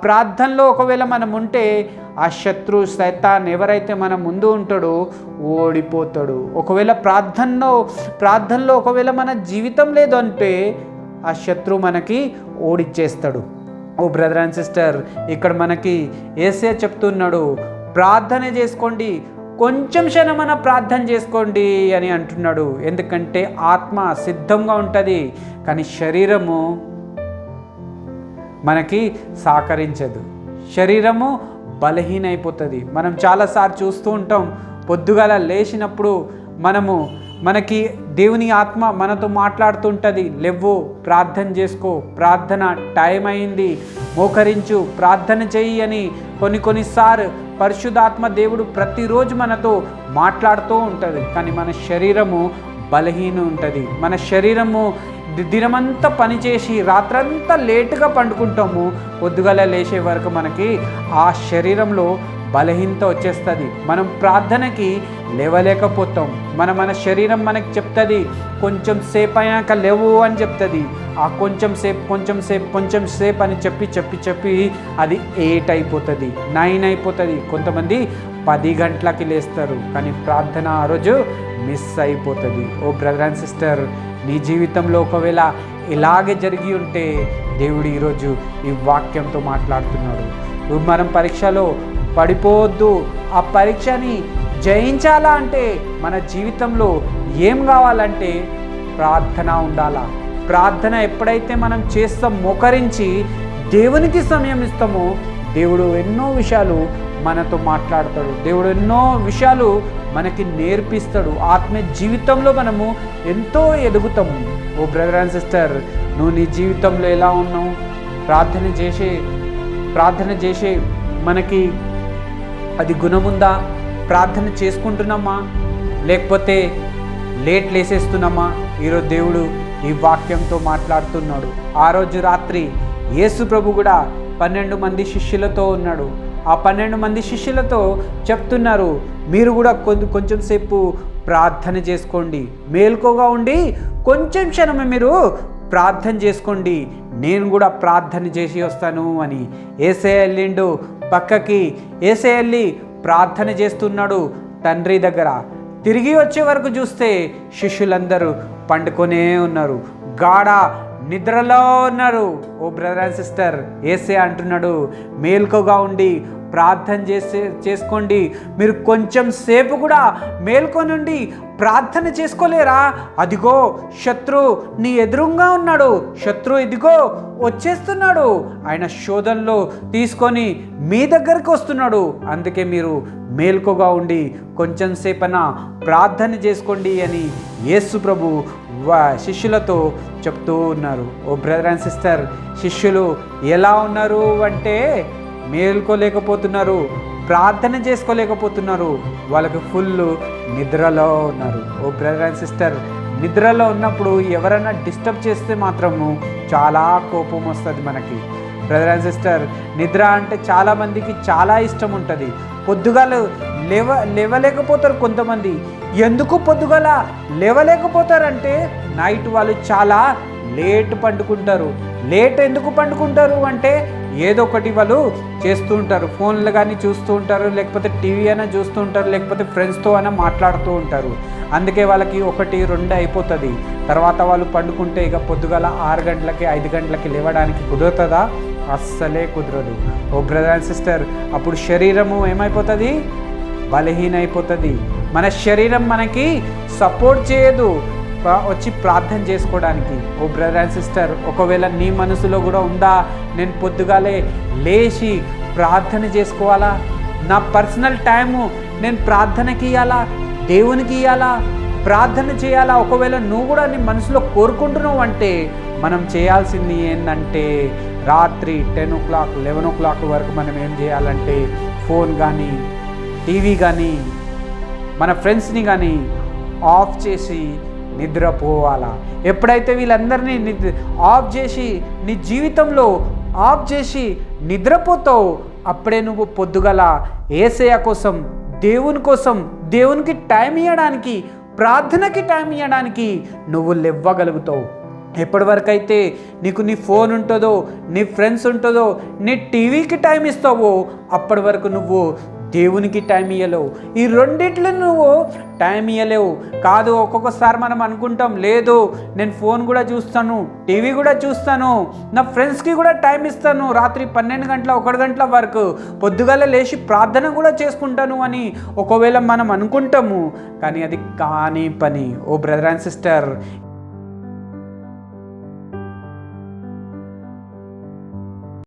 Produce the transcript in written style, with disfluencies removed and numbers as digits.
ప్రార్థనలో ఒకవేళ మనం ఉంటే ఆ శత్రు సైతాన్ ఎవరైతే మన ముందు ఉంటాడో ఓడిపోతాడు. ఒకవేళ ప్రార్థనలో ఒకవేళ మన జీవితం లేదు అంటే ఆ శత్రువు మనకి ఓడిచ్చేస్తాడు. ఓ బ్రదర్ అండ్ సిస్టర్, ఇక్కడ మనకి యేసయ్య చెప్తున్నాడు, ప్రార్థన చేసుకోండి, కొంచెం క్షణమన ప్రార్థన చేసుకోండి అని అంటున్నాడు. ఎందుకంటే ఆత్మ సిద్ధంగా ఉంటుంది, కానీ శరీరము మనకి సహకరించదు, శరీరము బలహీనైపోతుంది. మనం చాలాసార్లు చూస్తూ ఉంటాం, పొద్దుగాల లేచినప్పుడు మనకి దేవుని ఆత్మ మనతో మాట్లాడుతుంటుంది, లేవు ప్రార్థన చేసుకో, ప్రార్థన టైం అయింది, మోకరించు, ప్రార్థన చెయ్యి అని కొన్నిసార్లు పరిశుద్ధాత్మ దేవుడు ప్రతిరోజు మనతో మాట్లాడుతూ ఉంటుంది. కానీ మన శరీరము బలహీన ఉంటుంది. మన శరీరము దినమంతా పనిచేసి రాత్రంతా లేటుగా పండుకుంటాము, పొద్దుగాల లేచే వరకు మనకి ఆ శరీరంలో బలహీనత వచ్చేస్తుంది. మనం ప్రార్థనకి లేవలేకపోతాం. మన శరీరం మనకి చెప్తుంది, కొంచెం సేపు అయినాక లేవు అని చెప్తుంది. ఆ కొంచెం సేపు అని చెప్పి అది 8 అయిపోతుంది, 9 అయిపోతుంది. కొంతమంది 10 గంటలకి లేస్తారు, కానీ ప్రార్థన ఆ రోజు మిస్ అయిపోతుంది. ఓ బ్రదర్ అండ్ సిస్టర్, నీ జీవితంలో ఒకవేళ ఇలాగే జరిగి ఉంటే దేవుడు ఈరోజు ఈ వాక్యంతో మాట్లాడుతున్నాడు. మనం పరీక్షలో పడిపోవద్దు. ఆ పరీక్షని జయించాలా అంటే మన జీవితంలో ఏం కావాలంటే ప్రార్థన ఉండాలా. ప్రార్థన ఎప్పుడైతే మనం చేస్తాం, మోకరించి దేవునికి సమయం ఇస్తామో, దేవుడు ఎన్నో విషయాలు మనతో మాట్లాడతాడు, దేవుడు ఎన్నో విషయాలు మనకి నేర్పిస్తాడు. ఆత్మీయ జీవితంలో మనము ఎంతో ఎదుగుతాము. ఓ బ్రదర్ అండ్ సిస్టర్, నువ్వు నీ జీవితంలో ఎలా ఉన్నావు? ప్రార్థన చేసే మనకి అది గుణముందా? ప్రార్థన చేసుకుంటున్నామా, లేకపోతే లేట్ లేసేస్తున్నామా? ఈరోజు దేవుడు ఈ వాక్యంతో మాట్లాడుతున్నాడు. ఆ రోజు రాత్రి యేసు ప్రభు కూడా 12 మంది శిష్యులతో ఉన్నాడు. ఆ 12 మంది శిష్యులతో చెప్తున్నారు, మీరు కూడా కొంచెం సేపు ప్రార్థన చేసుకోండి, మేల్కోగా ఉండి కొంచెం క్షణమే మీరు ప్రార్థన చేసుకోండి, నేను కూడా ప్రార్థన చేసి వస్తాను అని. యేసయ్య వెళ్ళిండు పక్కకి, యేసయ్య వెళ్ళి ప్రార్థన చేస్తున్నాడు తండ్రి దగ్గర. తిరిగి వచ్చే వరకు చూస్తే శిష్యులందరూ పండుకొనే ఉన్నారు, గాఢ నిద్రలో ఉన్నారు. ఓ బ్రదర్ అండ్ సిస్టర్, యేసయ్య అంటున్నాడు, మేల్కోగా ఉండి ప్రార్థన చేసుకోండి. మీరు కొంచెం సేపు కూడా మేల్కొనుండి ప్రార్థన చేసుకోలేరా? అదిగో శత్రు నీ ఎదురుగా ఉన్నాడు, శత్రు ఇదిగో వచ్చేస్తున్నాడు, ఆయన శోధనలో తీసుకొని మీ దగ్గరికి వస్తున్నాడు. అందుకే మీరు మేల్కోగా ఉండి కొంచెం సేపన ప్రార్థన చేసుకోండి అని యేసు ప్రభు శిష్యులతో చెప్తూ ఉన్నారు. ఓ బ్రదర్ అండ్ సిస్టర్, శిష్యులు ఎలా ఉన్నారు అంటే మేల్కోలేకపోతున్నారు, ప్రార్థన చేసుకోలేకపోతున్నారు, వాళ్ళకి ఫుల్ నిద్రలో ఉన్నారు. ఓ బ్రదర్ అండ్ సిస్టర్, నిద్రలో ఉన్నప్పుడు ఎవరైనా డిస్టర్బ్ చేస్తే మాత్రము చాలా కోపం వస్తుంది మనకి. బ్రదర్ అండ్ సిస్టర్, నిద్ర అంటే చాలామందికి చాలా ఇష్టం ఉంటుంది. పొద్దుగాల లేవలేకపోతారు కొంతమంది. ఎందుకు పొద్దుగాల లేవలేకపోతారంటే నైట్ వాళ్ళు చాలా లేట్ పండుకుంటారు. లేట్ ఎందుకు పండుకుంటారు అంటే ఏదో ఒకటి వాళ్ళు చేస్తూ ఉంటారు, ఫోన్లు కానీ చూస్తూ ఉంటారు, లేకపోతే టీవీ అయినా చూస్తూ ఉంటారు, లేకపోతే ఫ్రెండ్స్తో అయినా మాట్లాడుతూ ఉంటారు. అందుకే వాళ్ళకి 1, 2 అయిపోతుంది. తర్వాత వాళ్ళు పండుకుంటే ఇక పొద్దుగాల 6 గంటలకి 5 గంటలకి లేవడానికి కుదురుతుందా? అస్సలే కుదరదు. ఓ బ్రదర్ అండ్ సిస్టర్, అప్పుడు శరీరము ఏమైపోతుంది? బలహీన అయిపోతుంది. మన శరీరం మనకి సపోర్ట్ చేయదు వచ్చి ప్రార్థన చేసుకోవడానికి. ఓ బ్రదర్ అండ్ సిస్టర్, ఒకవేళ నీ మనసులో కూడా ఉందా, నేను పొద్దుగాలే లేచి ప్రార్థన చేసుకోవాలా, నా పర్సనల్ టైము నేను ప్రార్థనకి ఇవ్వాలా, దేవునికి ఇవ్వాలా, ప్రార్థన చేయాలా? ఒకవేళ నువ్వు కూడా నీ మనసులో కోరుకుంటున్నావు అంటే మనం చేయాల్సింది ఏంటంటే రాత్రి 10 o'clock 11 o'clock వరకు మనం ఏం చేయాలంటే ఫోన్ కానీ టీవీ కానీ మన ఫ్రెండ్స్ని కానీ ఆఫ్ చేసి నిద్రపోవాలా. ఎప్పుడైతే వీళ్ళందరినీ ఆఫ్ చేసి నీ జీవితంలో ఆఫ్ చేసి నిద్రపోతావు, అప్పుడే నువ్వు పొద్దుగల యేసయ్య కోసం, దేవుని కోసం, దేవునికి టైం ఇవ్వడానికి, ప్రార్థనకి టైం ఇవ్వడానికి నువ్వు లేవగలుగుతావు. ఎప్పటి వరకు అయితే నీకు నీ ఫోన్ ఉంటుందో, నీ ఫ్రెండ్స్ ఉంటుందో, నీ టీవీకి టైం ఇస్తావో అప్పటి వరకు నువ్వు దేవునికి టైం ఇవ్వలేవు. ఈ రెండిట్లో నువ్వు టైం ఇవ్వలేవు. కాదు, ఒక్కొక్కసారి మనం అనుకుంటాం, లేదు నేను ఫోన్ కూడా చూస్తాను, టీవీ కూడా చూస్తాను, నా ఫ్రెండ్స్కి కూడా టైం ఇస్తాను, రాత్రి 12 గంటల 1 గంటల వరకు పొద్దుగాల లేచి ప్రార్థన కూడా చేసుకుంటాను అని ఒకవేళ మనం అనుకుంటాము. కానీ అది కాని పని. ఓ బ్రదర్ అండ్ సిస్టర్,